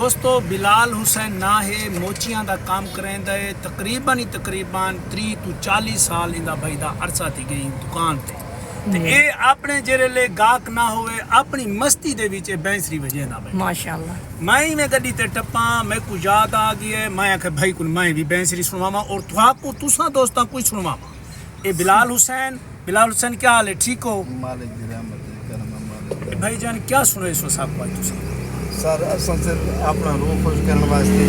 दोस्तों बिलाल हुसैन ना है मोचियां दा काम करेंदा है तकरीबन 30 to 40 साल इंदा भाई दा अरसा थी गई दुकान ते ये अपने जेरे ले गाहक ना होवे अपनी मस्ती दे विच बैंसरी वजेंदा भाई माशाल्लाह। मैं में गड्डी ते टप्पा मैं को याद आ गई है मैं आखे भाई को मैं भी बैंसरी सुनवावा और तुहाको तुसा दोस्तां कोई सुनवावा ये बिलाल हुसैन क्या हाल है ठीक हो मालिक दी रहमत है करम मालिक भाई जान क्या सुने सो साहब भाई तुसा सर असल से अपना रूह खुश करने वास्ते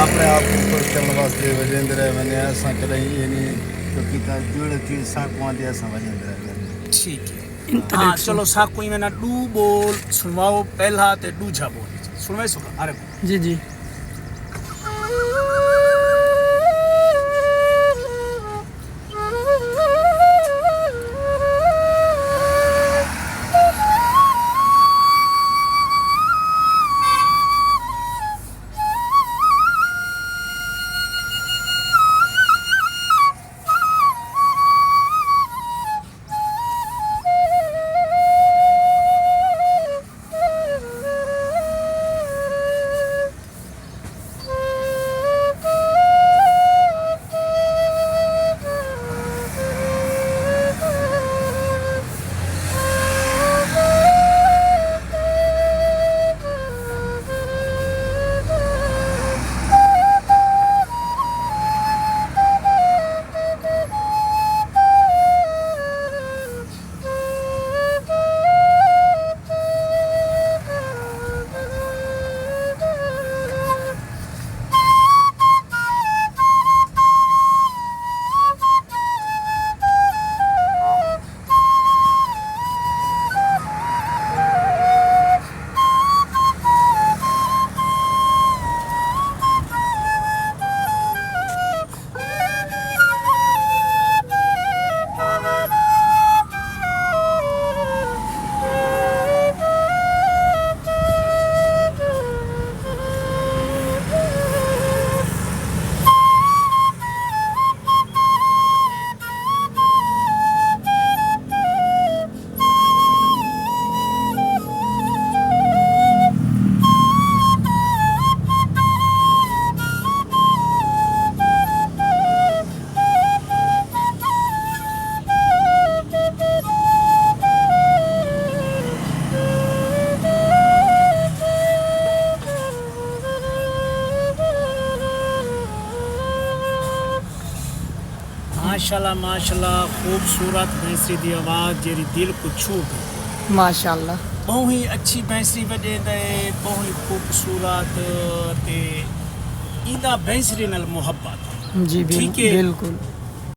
अपने आप को खुश करने वास्ते वजेंद्र है मैंने ऐसा करे ये नहीं तो किता जुड़ की साकुआं दे ऐसा वजेंद्र है ठीक है हाँ चलो साकुई में ना डू बोल सुनवाओ पहला ते दूजा बोल सुनवाई सो अरे जी जी। माशाल्लाह खूबसूरत बैंसरी दी आवाज़ जेरी दिल को छू गई माशाल्लाह। बहुत ही अच्छी बैंसरी वजेंदा है बहुत ही खूबसूरत ते इंदा बैंसरी नाल मोहब्बत जी ठीक है बिल्कुल।